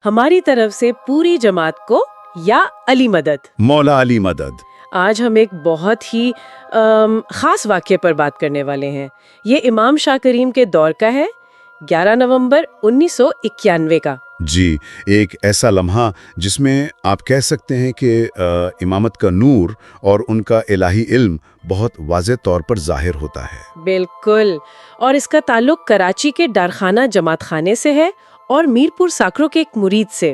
ہماری طرف سے پوری جماعت کو یا علی مدد۔ مولا علی مدد۔ آج ہم ایک بہت ہی خاص واقعے پر بات کرنے والے ہیں۔ یہ امام شاہ کریم کے دور کا ہے، 11 نومبر 1991 کا۔ جی، ایک ایسا لمحہ جس میں آپ کہہ سکتے ہیں کہ امامت کا نور اور ان کا الہی علم بہت واضح طور پر ظاہر ہوتا ہے۔ بالکل، اور اس کا تعلق کراچی کے ڈارخانہ جماعت خانے سے ہے اور میرپور ساکرو کے ایک مرید سے۔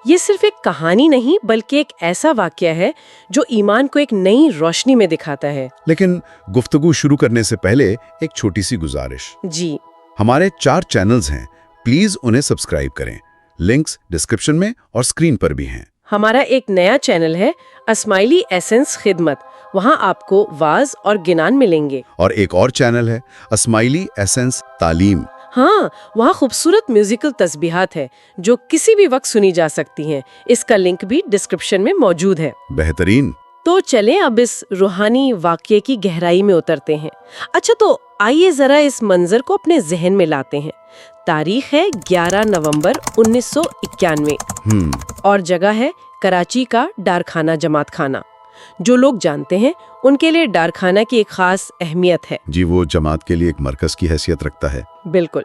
یہ صرف ایک کہانی نہیں بلکہ ایک ایسا واقعہ ہے جو ایمان کو ایک نئی روشنی میں دکھاتا ہے۔ لیکن گفتگو شروع کرنے سے پہلے ایک چھوٹی سی گزارش۔ جی، ہمارے 4 چینلز ہیں، پلیز انہیں سبسکرائب کریں۔ لنکس ڈسکرپشن میں اور سکرین پر بھی ہیں۔ ہمارا ایک نیا چینل ہے اسماعیلی ایسنس خدمت، وہاں آپ کو واز اور گنان ملیں گے۔ اور ایک اور چینل ہے اسماعیلی ایسنس تعلیم۔ ہاں، وہاں خوبصورت میوزیکل تسبیحات ہے جو کسی بھی وقت سنی جا سکتی ہیں۔ اس کا لنک بھی ڈسکرپشن میں موجود ہے۔ بہترین۔ تو چلیں اب اس روحانی واقعے کی گہرائی میں اترتے ہیں۔ اچھا، تو آئیے ذرا اس منظر کو اپنے ذہن میں لاتے ہیں۔ تاریخ ہے 11 نومبر 1991 اور جگہ ہے کراچی کا ڈارخانہ جماعت خانہ۔ جو لوگ جانتے ہیں ان کے لیے ڈارخانہ کی ایک خاص اہمیت ہے۔ جی، وہ جماعت کے لیے ایک مرکز کی حیثیت رکھتا ہے۔ بالکل۔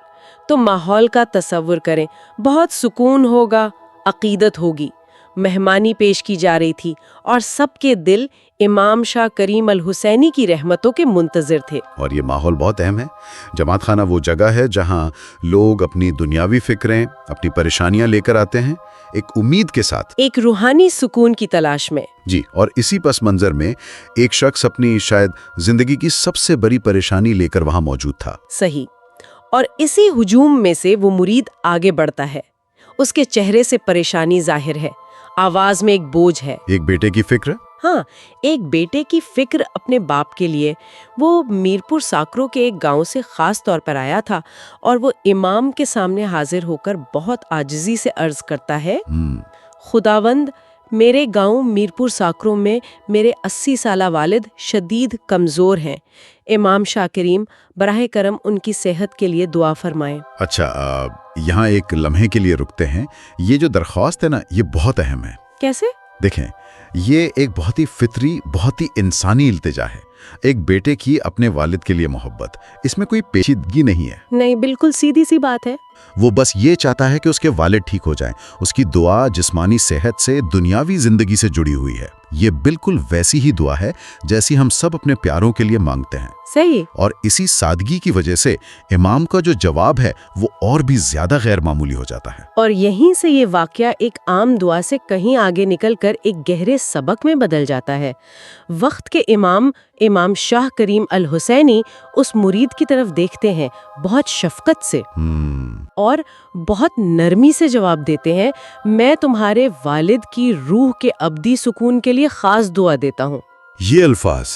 تو ماحول کا تصور کریں، بہت سکون ہوگا، عقیدت ہوگی، مہمانی پیش کی جا رہی تھی اور سب کے دل امام شاہ کریم الحسینی کی رحمتوں کے منتظر تھے۔ اور یہ ماحول بہت اہم ہے۔ جماعت خانہ وہ جگہ ہے جہاں لوگ اپنی دنیاوی فکریں، اپنی پریشانیاں لے کر آتے ہیں، ایک امید کے ساتھ، ایک روحانی سکون کی تلاش میں۔ جی، اور اسی پس منظر میں ایک شخص اپنی شاید زندگی کی سب سے بڑی پریشانی لے کر وہاں موجود تھا۔ صحیح۔ اور اسی ہجوم میں سے وہ مرید آگے بڑھتا ہے۔ اس کے چہرے سے پریشانی ظاہر ہے، آواز میں ایک بوجھ ہے۔ ایک بیٹے کی فکر؟ ہاں، ایک بیٹے کی فکر اپنے باپ کے لیے۔ وہ میرپور ساکرو کے ایک گاؤں سے خاص طور پر آیا تھا اور وہ امام کے سامنے حاضر ہو کر بہت عاجزی سے عرض کرتا ہے، خداوند، میرے گاؤں میرپور ساکرو میں میرے 80 سالہ والد شدید کمزور ہیں۔ امام شاہ کریم براہ کرم ان کی صحت کے لیے دعا فرمائیں۔ اچھا، یہاں ایک لمحے کے لیے رکتے ہیں۔ یہ جو درخواست ہے نا، یہ بہت اہم ہے۔ کیسے؟ دیکھیں، یہ ایک بہت ہی فطری، بہت ہی انسانی التجا ہے۔ ایک بیٹے کی اپنے والد کے لیے محبت، اس میں کوئی پیچیدگی نہیں ہے۔ نہیں، بالکل سیدھی سی بات ہے۔ وہ بس یہ چاہتا ہے کہ اس کے والد ٹھیک ہو جائیں۔ اس کی دعا جسمانی صحت سے دنیاوی زندگی سے جڑی ہوئی ہے۔ یہ بالکل ویسی ہی دعا ہے جیسی ہم سب اپنے پیاروں کے لیے مانگتے ہیں۔ صحیح۔ اور اسی سادگی کی وجہ سے امام کا جو جواب ہے وہ اور بھی زیادہ غیر معمولی ہو جاتا ہے۔ اور یہیں سے یہ واقعہ ایک عام دعا سے کہیں آگے نکل کر ایک گہرے سبق میں بدل جاتا ہے۔ وقت کے امام شاہ کریم الحسینی اس مرید کی طرف دیکھتے ہیں، بہت شفقت سے اور بہت نرمی سے جواب دیتے ہیں، میں تمہارے والد کی روح کے ابدی سکون کے لیے خاص دعا دیتا ہوں۔ یہ الفاظ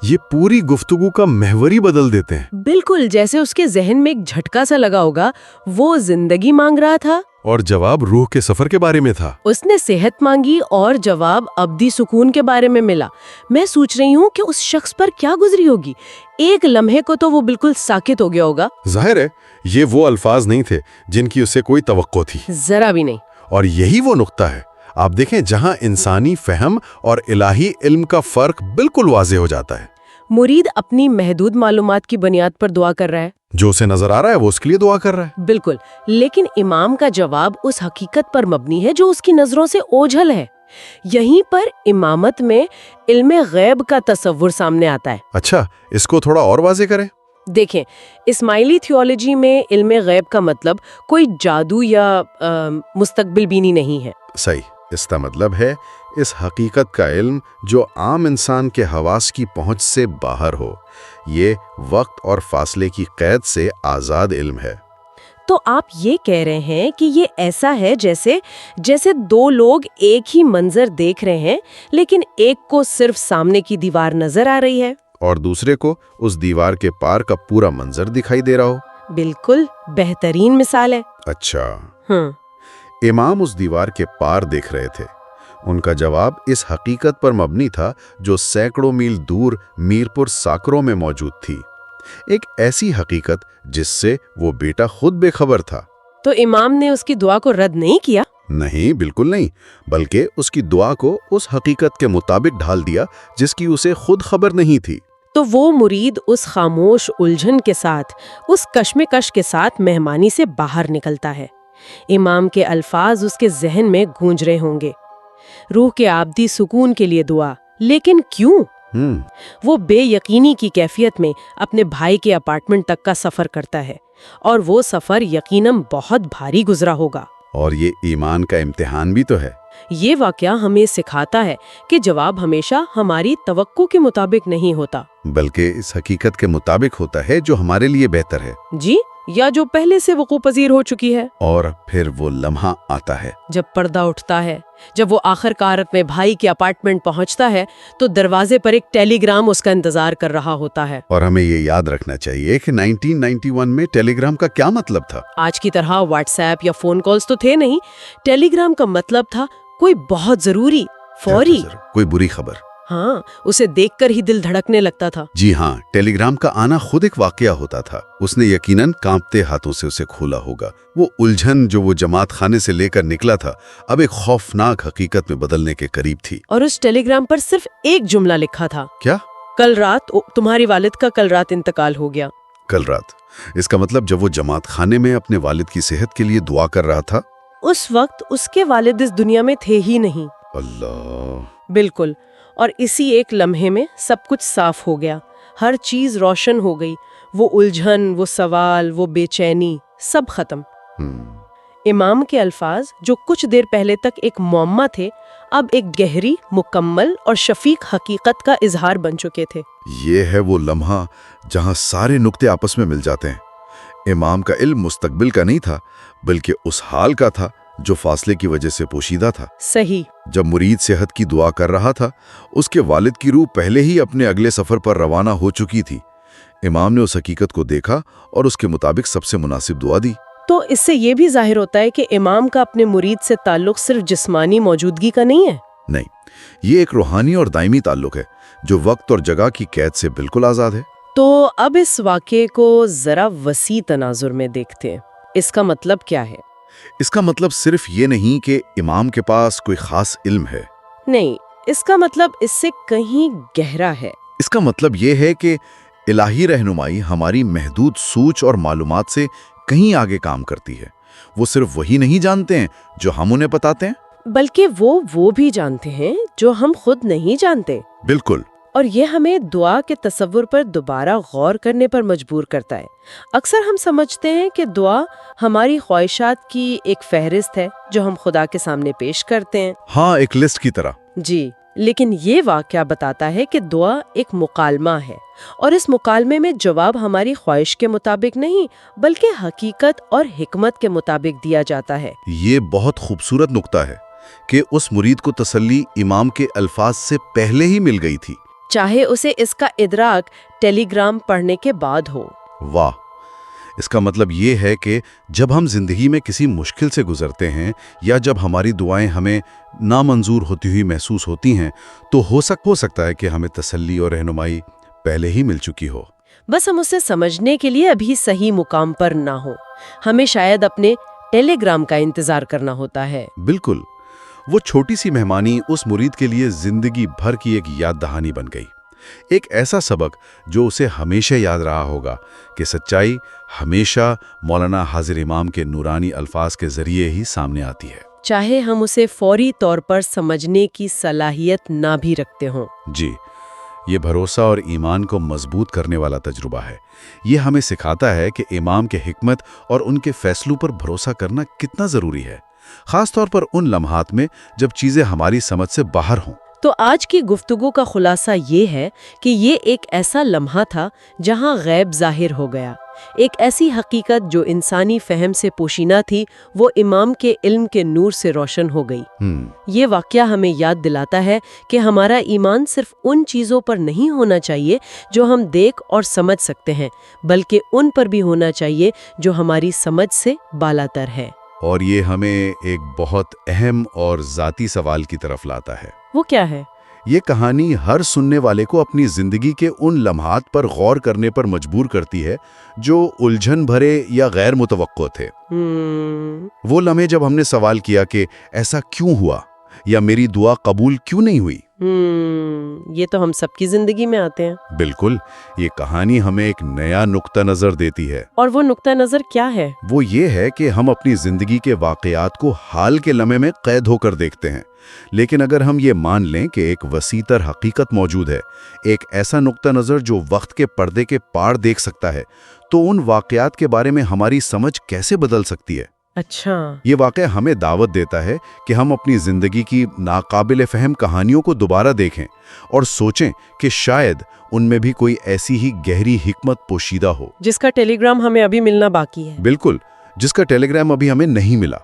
یہ پوری گفتگو کا محور ہی بدل دیتے ہیں۔ بالکل، جیسے اس کے ذہن میں ایک جھٹکا سا لگا ہوگا۔ وہ زندگی مانگ رہا تھا اور جواب روح کے سفر کے بارے میں تھا۔ اس نے صحت مانگی اور جواب ابدی سکون کے بارے میں ملا۔ میں سوچ رہی ہوں کہ اس شخص پر کیا گزری ہوگی۔ ایک لمحے کو تو وہ بالکل ساکت ہو گیا ہوگا۔ ظاہر ہے یہ وہ الفاظ نہیں تھے جن کی اسے کوئی توقع تھی۔ ذرا بھی نہیں۔ اور یہی وہ نقطہ ہے، آپ دیکھیں، جہاں انسانی فہم اور الہی علم کا فرق بالکل واضح ہو جاتا ہے۔ مرید اپنی محدود معلومات کی بنیاد پر دعا کر رہا ہے، جو اسے نظر آ رہا ہے وہ اس کے لیے دعا کر رہا ہے۔ بالکل، لیکن امام کا جواب اس حقیقت پر مبنی ہے جو اس کی نظروں سے اوجھل ہے۔ یہیں پر امامت میں علم غیب کا تصور سامنے آتا ہے۔ اچھا، اس کو تھوڑا اور واضح کریں۔ دیکھیں، اسماعیلی تھیولوجی میں علم غیب کا مطلب کوئی جادو یا مستقبل بینی نہیں ہے۔ صحیح، اس کا مطلب ہے اس حقیقت کا علم جو عام انسان کے حواس کی پہنچ سے باہر ہو۔ یہ وقت اور فاصلے کی قید سے آزاد علم ہے۔ تو آپ یہ کہہ رہے ہیں کہ یہ ایسا ہے جیسے دو لوگ ایک ہی منظر دیکھ رہے ہیں، لیکن ایک کو صرف سامنے کی دیوار نظر آ رہی ہے اور دوسرے کو اس دیوار کے پار کا پورا منظر دکھائی دے رہا ہو۔ بالکل بہترین مثال ہے۔ اچھا، امام اس دیوار کے پار دیکھ رہے تھے۔ ان کا جواب اس حقیقت پر مبنی تھا جو سینکڑوں میل دور میرپور ساکرو میں موجود تھی، ایک ایسی حقیقت جس سے وہ بیٹا خود بے خبر تھا۔ تو امام نے اس کی دعا کو رد نہیں کیا؟ نہیں، بالکل نہیں، بلکہ اس کی دعا کو اس حقیقت کے مطابق ڈھال دیا جس کی اسے خود خبر نہیں تھی۔ تو وہ مرید اس خاموش الجھن کے ساتھ، اس کشمکش کے ساتھ مہمانی سے باہر نکلتا ہے۔ امام کے الفاظ اس کے ذہن میں گونج رہے ہوں گے، روح کے ابدی سکون کے لیے دعا، لیکن کیوں؟ وہ بے یقینی کی کیفیت میں اپنے بھائی کے اپارٹمنٹ تک کا سفر کرتا ہے، اور وہ سفر یقیناً بہت بھاری گزرا ہوگا۔ اور یہ ایمان کا امتحان بھی تو ہے۔ یہ واقعہ ہمیں سکھاتا ہے کہ جواب ہمیشہ ہماری توقع کے مطابق نہیں ہوتا، بلکہ اس حقیقت کے مطابق ہوتا ہے جو ہمارے لیے بہتر ہے، جی، یا جو پہلے سے وقوع پذیر ہو چکی ہے۔ اور پھر وہ لمحہ آتا ہے جب پردہ اٹھتا ہے، جب وہ آخر کار اپنے بھائی کے اپارٹمنٹ پہنچتا ہے، تو دروازے پر ایک ٹیلی گرام اس کا انتظار کر رہا ہوتا ہے۔ اور ہمیں یہ یاد رکھنا چاہیے کہ 1991 میں ٹیلی گرام کا کیا مطلب تھا؟ آج کی طرح واٹس ایپ یا فون کالز تو تھے نہیں، ٹیلی گرام کا مطلب تھا کوئی بہت ضروری، فوری۔ کوئی بری خبر۔ ہاں، اسے دیکھ کر ہی دل دھڑکنے لگتا تھا۔ جی ہاں، ٹیلی گرام کا آنا خود ایک واقعہ ہوتا تھا۔ اس نے یقیناً کانپتے ہاتھوں سے اسے کھولا ہوگا۔ وہ الجھن جو وہ جماعت خانے سے لے کر نکلا تھا، اب ایک خوفناک حقیقت میں بدلنے کے قریب تھی۔ اور اس ٹیلی گرام پر صرف ایک جملہ لکھا تھا، کیا؟ کل رات تمہاری والد کا کل رات انتقال ہو گیا۔ کل رات؟ اس کا مطلب جب وہ جماعت خانے میں اپنے والد کی صحت کے لیے دعا کر رہا تھا، اس وقت اس کے والد اس دنیا میں تھے ہی نہیں۔ اللہ! بالکل، اور اسی ایک لمحے میں سب کچھ صاف ہو گیا، ہر چیز روشن ہو گئی، وہ الجھن، وہ سوال، وہ بے چینی، سب ختم۔ امام کے الفاظ جو کچھ دیر پہلے تک ایک معمہ تھے، اب ایک گہری، مکمل اور شفیق حقیقت کا اظہار بن چکے تھے۔ یہ ہے وہ لمحہ جہاں سارے نقطے آپس میں مل جاتے ہیں۔ امام کا علم مستقبل کا نہیں تھا، بلکہ اس حال کا تھا جو فاصلے کی وجہ سے پوشیدہ تھا۔ صحیح۔ جب مرید صحت کی دعا کر رہا تھا، اس کے والد کی روح پہلے ہی اپنے اگلے سفر پر روانہ ہو چکی تھی۔ امام نے اس حقیقت کو دیکھا اور اس کے مطابق سب سے مناسب دعا دی۔ تو اس سے یہ بھی ظاہر ہوتا ہے کہ امام کا اپنے مرید سے تعلق صرف جسمانی موجودگی کا نہیں ہے۔ نہیں، یہ ایک روحانی اور دائمی تعلق ہے جو وقت اور جگہ کی قید سے بالکل آزاد ہے۔ تو اب اس واقعے کو ذرا وسیع تناظر میں دیکھتے ہیں۔ اس کا مطلب کیا ہے؟ اس کا مطلب صرف یہ نہیں کہ امام کے پاس کوئی خاص علم ہے۔ نہیں، اس کا مطلب اس سے کہیں گہرا ہے۔ اس کا مطلب یہ ہے کہ الہی رہنمائی ہماری محدود سوچ اور معلومات سے کہیں آگے کام کرتی ہے۔ وہ صرف وہی نہیں جانتے ہیں جو ہم انہیں بتاتے ہیں، بلکہ وہ بھی جانتے ہیں جو ہم خود نہیں جانتے۔ بالکل۔ اور یہ ہمیں دعا کے تصور پر دوبارہ غور کرنے پر مجبور کرتا ہے۔ اکثر ہم سمجھتے ہیں کہ دعا ہماری خواہشات کی ایک فہرست ہے جو ہم خدا کے سامنے پیش کرتے ہیں۔ ہاں، ایک لسٹ کی طرح۔ جی، لیکن یہ واقعہ بتاتا ہے کہ دعا ایک مکالمہ ہے، اور اس مکالمے میں جواب ہماری خواہش کے مطابق نہیں بلکہ حقیقت اور حکمت کے مطابق دیا جاتا ہے۔ یہ بہت خوبصورت نقطہ ہے کہ اس مرید کو تسلی امام کے الفاظ سے پہلے ہی مل گئی تھی، چاہے اسے اس کا ادراک ٹیلی گرام پڑھنے کے بعد ہو۔ واہ! اس کا مطلب یہ ہے کہ جب ہم زندگی میں کسی مشکل سے گزرتے ہیں یا جب ہماری دعائیں ہمیں نامنظور ہوتی ہوئی محسوس ہوتی ہیں، تو ہو سکتا ہے کہ ہمیں تسلی اور رہنمائی پہلے ہی مل چکی ہو۔ بس ہم اسے سمجھنے کے لیے ابھی صحیح مقام پر نہ ہو، ہمیں شاید اپنے ٹیلی گرام کا انتظار کرنا ہوتا ہے۔ بالکل، وہ چھوٹی سی مہمانی اس مرید کے لیے زندگی بھر کی ایک یاد دہانی بن گئی، ایک ایسا سبق جو اسے ہمیشہ یاد رہا ہوگا کہ سچائی ہمیشہ مولانا حاضر امام کے نورانی الفاظ کے ذریعے ہی سامنے آتی ہے، چاہے ہم اسے فوری طور پر سمجھنے کی صلاحیت نہ بھی رکھتے ہوں۔ جی، یہ بھروسہ اور ایمان کو مضبوط کرنے والا تجربہ ہے۔ یہ ہمیں سکھاتا ہے کہ امام کے حکمت اور ان کے فیصلوں پر بھروسہ کرنا کتنا ضروری ہے، خاص طور پر ان لمحات میں جب چیزیں ہماری سمجھ سے باہر ہوں۔ تو آج کی گفتگو کا خلاصہ یہ ہے کہ یہ ایک ایسا لمحہ تھا جہاں غیب ظاہر ہو گیا، ایک ایسی حقیقت جو انسانی فہم سے پوشیدہ تھی، وہ امام کے علم کے نور سے روشن ہو گئی۔ یہ واقعہ ہمیں یاد دلاتا ہے کہ ہمارا ایمان صرف ان چیزوں پر نہیں ہونا چاہیے جو ہم دیکھ اور سمجھ سکتے ہیں، بلکہ ان پر بھی ہونا چاہیے جو ہماری سمجھ سے بالاتر ہے۔ اور یہ ہمیں ایک بہت اہم اور ذاتی سوال کی طرف لاتا ہے۔ وہ کیا ہے؟ یہ کہانی ہر سننے والے کو اپنی زندگی کے ان لمحات پر غور کرنے پر مجبور کرتی ہے جو الجھن بھرے یا غیر متوقع تھے۔ وہ لمحے جب ہم نے سوال کیا کہ ایسا کیوں ہوا یا میری دعا قبول کیوں نہیں ہوئی۔ یہ تو ہم سب کی زندگی میں آتے ہیں۔ بالکل، یہ کہانی ہمیں ایک نیا نقطہ نظر دیتی ہے۔ اور وہ نقطہ نظر کیا ہے؟ وہ یہ ہے کہ ہم اپنی زندگی کے واقعات کو حال کے لمحے میں قید ہو کر دیکھتے ہیں، لیکن اگر ہم یہ مان لیں کہ ایک وسیع تر حقیقت موجود ہے، ایک ایسا نقطہ نظر جو وقت کے پردے کے پار دیکھ سکتا ہے، تو ان واقعات کے بارے میں ہماری سمجھ کیسے بدل سکتی ہے؟ اچھا، یہ واقعہ ہمیں دعوت دیتا ہے کہ ہم اپنی زندگی کی ناقابل فہم کہانیوں کو دوبارہ دیکھیں اور سوچیں کہ شاید ان میں بھی کوئی ایسی ہی گہری حکمت پوشیدہ ہو، جس کا ٹیلی گرام ہمیں ابھی ملنا باقی ہے۔ بالکل، جس کا ٹیلی گرام ابھی ہمیں نہیں ملا۔